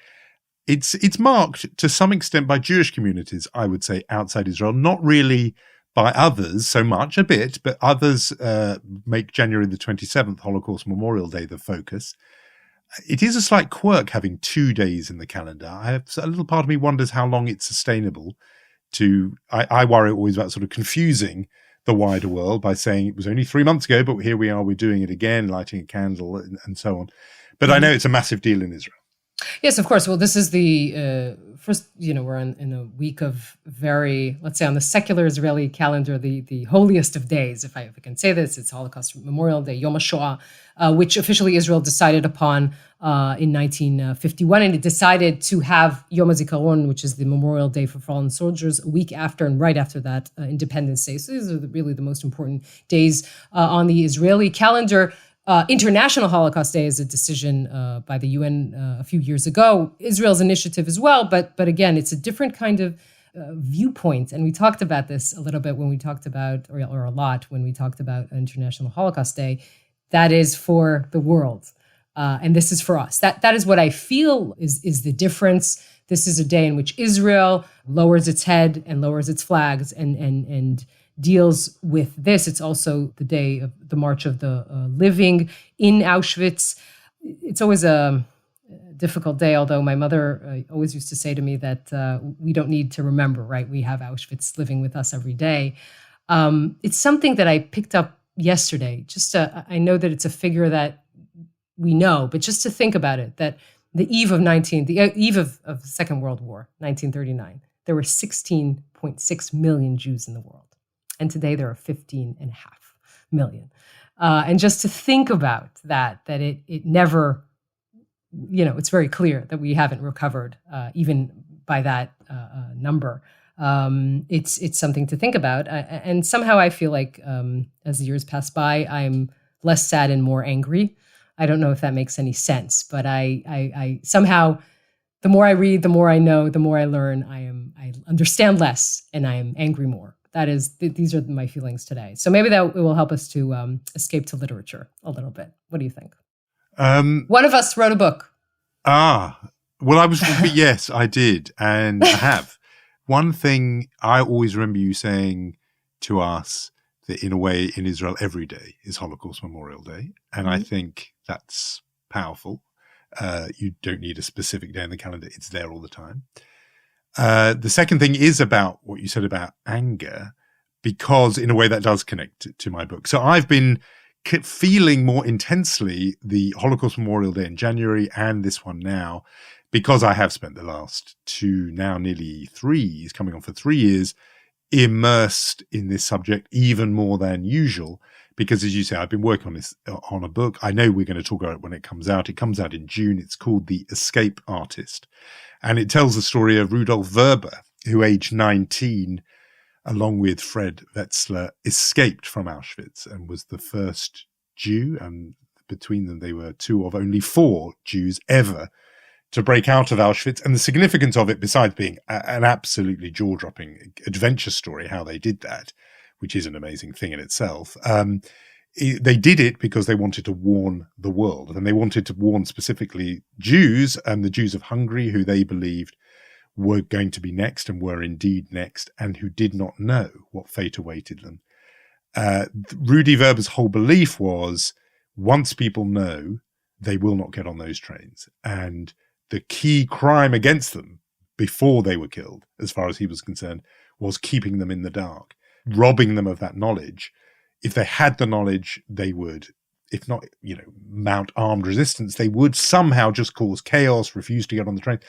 It's marked to some extent by Jewish communities, I would say, outside Israel, not really by others so much, a bit, but others make January the 27th, Holocaust Memorial Day, the focus. It is a slight quirk having 2 days in the calendar. A little part of me wonders how long it's sustainable. I worry always about sort of confusing the wider world by saying it was only 3 months ago, but here we are, we're doing it again, lighting a candle and so on. But I know it's a massive deal in Israel. Yes, of course. Well, this is the first, we're in a week of very, let's say on the secular Israeli calendar, the holiest of days, if I can say this. It's Holocaust Memorial Day, Yom HaShoah, which officially Israel decided upon in 1951. And it decided to have Yom HaZikaron, which is the Memorial Day for fallen soldiers, a week after and right after that, Independence Day. So these are really the most important days on the Israeli calendar. International Holocaust Day is a decision by the UN a few years ago, Israel's initiative as well. But again, it's a different kind of viewpoint. And we talked about this a little bit when we talked about, or a lot when we talked about International Holocaust Day. That is for the world. And this is for us. That is what I feel is the difference. This is a day in which Israel lowers its head and lowers its flags and deals with this. It's also the day of the March of the Living in Auschwitz. It's always a difficult day, although my mother always used to say to me that we don't need to remember, right? We have Auschwitz living with us every day. It's something that I picked up yesterday. I know that it's a figure that we know, but just to think about it, that the eve of the Second World War, 1939, there were 16.6 million Jews in the world. And today there are 15.5 million. And just to think about that it never, it's very clear that we haven't recovered even by that number. It's something to think about. And somehow I feel like as the years pass by, I'm less sad and more angry. I don't know if that makes any sense, but I somehow, the more I read, the more I know, the more I learn, I understand less and I am angry more. These are my feelings today. So maybe that will help us to escape to literature a little bit. What do you think? One of us wrote a book. Yes, I did. And I have. One thing I always remember you saying to us that in a way in Israel, every day is Holocaust Memorial Day. And I think that's powerful. You don't need a specific day in the calendar. It's there all the time. The second thing is about what you said about anger, because in a way that does connect to my book. So I've been feeling more intensely the Holocaust Memorial Day in January and this one now, because I have spent the last nearly 3 years, coming on for 3 years, immersed in this subject even more than usual. Because as you say, I've been working on a book. I know we're going to talk about it when it comes out. It comes out in June. It's called The Escape Artist. And it tells the story of Rudolf Werber, who aged 19, along with Fred Wetzler, escaped from Auschwitz and was the first Jew. And between them, they were 2 of only 4 Jews ever to break out of Auschwitz. And the significance of it, besides being an absolutely jaw-dropping adventure story, how they did that, which is an amazing thing in itself, they did it because they wanted to warn the world. And they wanted to warn specifically Jews and the Jews of Hungary, who they believed were going to be next and were indeed next, and who did not know what fate awaited them. Rudy Werber's whole belief was, once people know, they will not get on those trains. And the key crime against them before they were killed, as far as he was concerned, was keeping them in the dark, robbing them of that knowledge. If they had the knowledge, they would, if not, mount armed resistance, they would somehow just cause chaos, refuse to get on the train.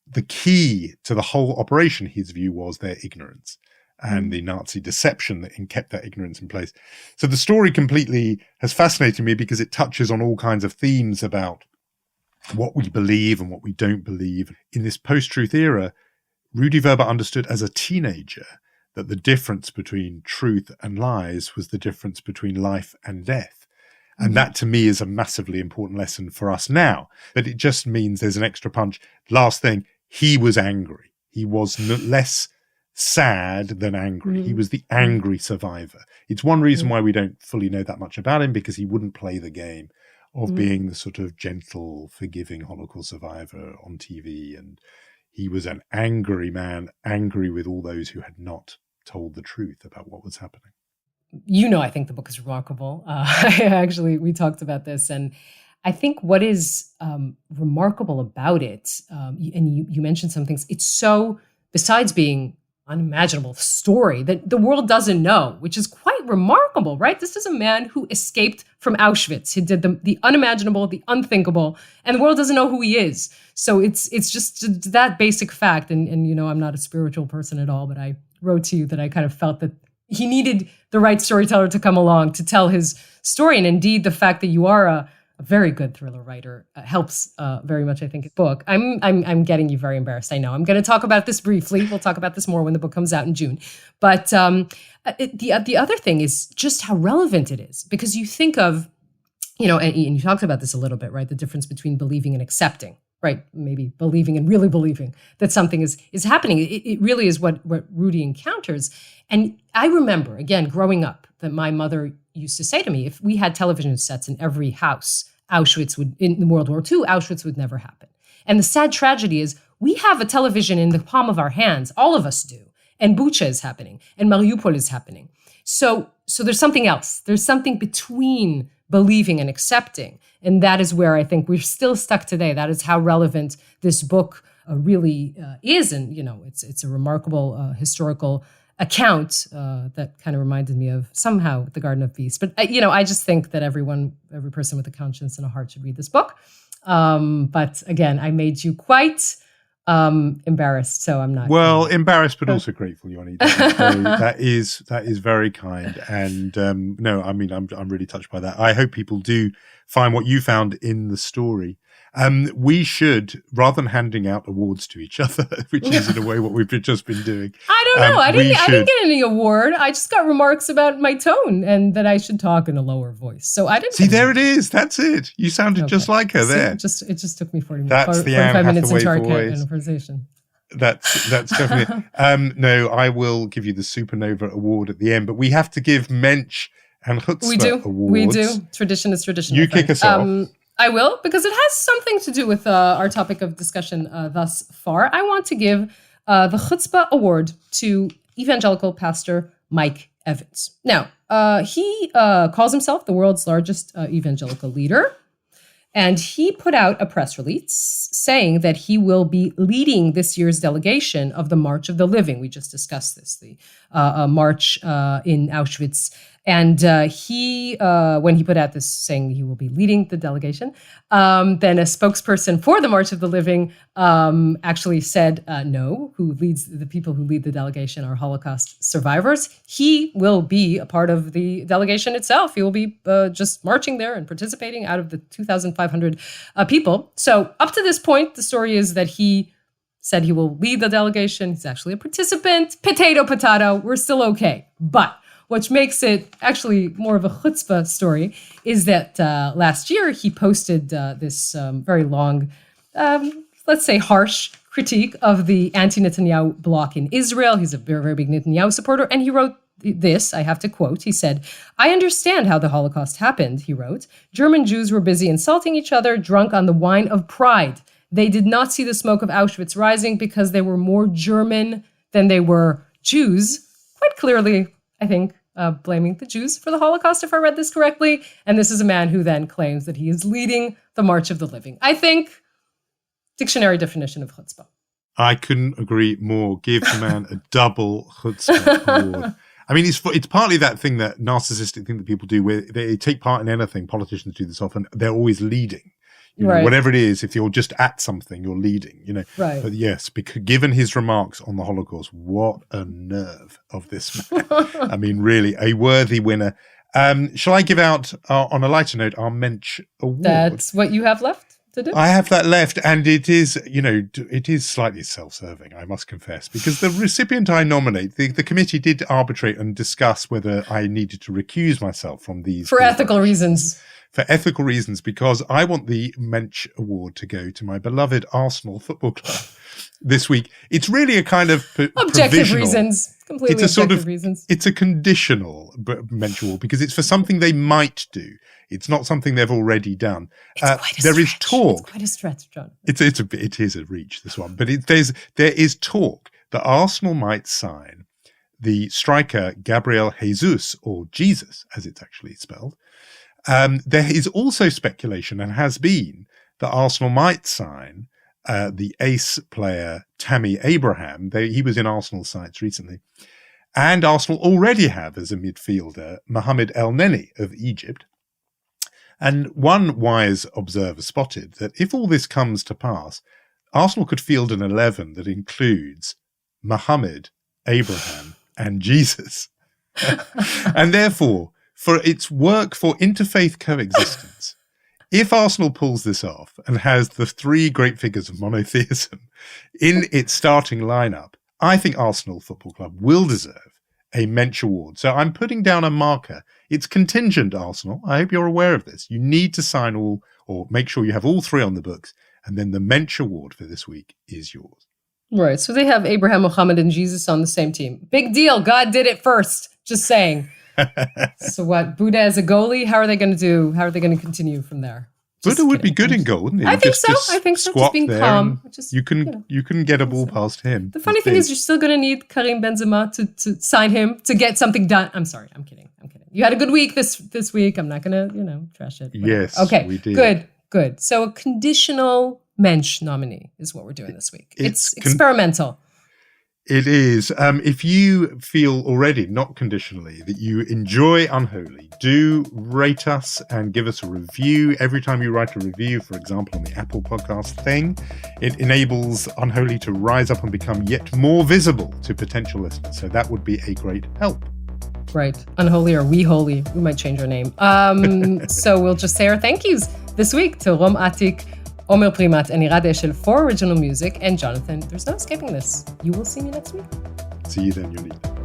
The key to the whole operation, his view, was their ignorance and the Nazi deception that kept that ignorance in place. So the story completely has fascinated me because it touches on all kinds of themes about what we believe and what we don't believe. In this post-truth era, Rudy Werber understood as a teenager that the difference between truth and lies was the difference between life and death. And that to me is a massively important lesson for us now. But it just means there's an extra punch. Last thing, he was angry. He was less sad than angry. He was the angry survivor. It's one reason why we don't fully know that much about him, because he wouldn't play the game of being the sort of gentle, forgiving Holocaust survivor on TV. And he was an angry man, angry with all those who had not told the truth about what was happening. I think the book is remarkable. We talked about this, and I think what is remarkable about it, and you mentioned some things, it's so, besides being unimaginable story that the world doesn't know, which is quite remarkable, right? This is a man who escaped from Auschwitz. He did the unimaginable, the unthinkable, and the world doesn't know who he is. So it's just that basic fact. And you know, I'm not a spiritual person at all, but I wrote to you that I kind of felt that he needed the right storyteller to come along to tell his story. And indeed, the fact that you are a very good thriller writer helps very much, I think, in the book. I'm getting you very embarrassed. I know. I'm going to talk about this briefly. We'll talk about this more when the book comes out in June. But the other thing is just how relevant it is, because you think of, you know, and you talked about this a little bit, right? The difference between believing and accepting, right? Maybe believing and really believing that something is happening. It really is what Rudy encounters. And I remember, again, growing up, that my mother used to say to me, if we had television sets in every house, Auschwitz would, in World War II, Auschwitz would never happen. And the sad tragedy is we have a television in the palm of our hands. All of us do. And Bucha is happening. And Mariupol is happening. So there's something else. There's something between believing and accepting. And that is where I think we're still stuck today. That is how relevant this book really is. And, you know, it's a remarkable historical account that kind of reminded me of somehow the Garden of Beasts. But, you know, I just think that every person with a conscience and a heart should read this book. But again, I made you quite embarrassed, so I'm not. Well, embarrassed, but also grateful, Yoni. That is very kind. And no, I mean, I'm really touched by that. I hope people do find what you found in the story. We should, rather than handing out awards to each other, which is in a way what we've just been doing. I don't know. I didn't get any award. I just got remarks about my tone and that I should talk in a lower voice. So I didn't see. There it is. That's it. You sounded just like her there. It just took me 45 minutes into our conversation. That's definitely. No, I will give you the Supernova award at the end, but we have to give Mensch and Chutzpah awards. We do. Tradition is tradition. You kick us off. I will, because it has something to do with our topic of discussion thus far. I want to give the Chutzpah Award to evangelical pastor Mike Evans. Now, he calls himself the world's largest evangelical leader, and he put out a press release saying that he will be leading this year's delegation of the March of the Living. We just discussed this, the march in Auschwitz. And he, when he put out this saying he will be leading the delegation, then a spokesperson for the March of the Living actually said, no, the people who lead the delegation are Holocaust survivors. He will be a part of the delegation itself. He will be just marching there and participating out of the 2,500 people. So up to this point, the story is that he said he will lead the delegation. He's actually a participant. Potato. We're still okay. But what makes it actually more of a chutzpah story is that last year he posted this very long, let's say harsh critique of the anti-Netanyahu bloc in Israel. He's a very, very big Netanyahu supporter. And he wrote this, I have to quote, he said, "I understand how the Holocaust happened," he wrote. "German Jews were busy insulting each other, drunk on the wine of pride. They did not see the smoke of Auschwitz rising because they were more German than they were Jews." Quite clearly, I think, blaming the Jews for the Holocaust, if I read this correctly. And this is a man who then claims that he is leading the March of the Living. I think, dictionary definition of chutzpah. I couldn't agree more. Give the man a double chutzpah award. I mean, it's partly that thing, that narcissistic thing that people do where they take part in anything. Politicians do this often. They're always leading. You know, right. Whatever it is, if you're just at something, you're leading, you know. Right. But yes, because given his remarks on the Holocaust, what a nerve of this man. I mean, really, a worthy winner. Shall I give out, on a lighter note, our Mensch Award? That's what you have left to do? I have that left, and it is, you know, it is slightly self-serving, I must confess, because the recipient I nominate, the committee did arbitrate and discuss whether I needed to recuse myself from these. For ethical reasons. For ethical reasons, because I want the Mensch Award to go to my beloved Arsenal Football Club this week. It's really a kind of objective reasons, completely objective reasons. It's a conditional Mensch Award because it's for something they might do. It's not something they've already done. There is talk. It's quite a stretch, John. It is a reach, this one, but there is talk that Arsenal might sign the striker Gabriel Jesus, or Jesus, as it's actually spelled. There is also speculation, and has been, that Arsenal might sign the ace player Tammy Abraham. He was in Arsenal sites recently. And Arsenal already have as a midfielder Mohamed El Neni of Egypt. And one wise observer spotted that if all this comes to pass, Arsenal could field an 11 that includes Mohammed, Abraham, and Jesus. And therefore, for its work for interfaith coexistence, if Arsenal pulls this off and has the three great figures of monotheism in its starting lineup, I think Arsenal Football Club will deserve a Mensch Award. So I'm putting down a marker. It's contingent, Arsenal. I hope you're aware of this. You need to sign all, or make sure you have all three on the books, and then the Mensch Award for this week is yours. Right. So they have Abraham, Muhammad, and Jesus on the same team. Big deal. God did it first. Just saying. So what? Buddha as a goalie? How are they going to do? How are they going to continue from there? Buddha would be good in goal, wouldn't he? I think so. I think so. Just being calm. You can get a ball past him. The funny thing is, you're still going to need Karim Benzema to sign him to get something done. I'm sorry. I'm kidding. You had a good week this week. I'm not going to, trash it. Whatever. Yes. Okay. We did. Good. So a conditional Mensch nominee is what we're doing this week. It's experimental. It is. If you feel already, not conditionally, that you enjoy Unholy, do rate us and give us a review. Every time you write a review, for example, on the Apple podcast thing, it enables Unholy to rise up and become yet more visible to potential listeners. So that would be a great help. Right. Unholy or We Holy. We might change our name. So we'll just say our thank yous this week to Rom Atik, Omer Primat, and Irad Eshel for original music, and Jonathan. There's no escaping this. You will see me next week. See you then, Yonit.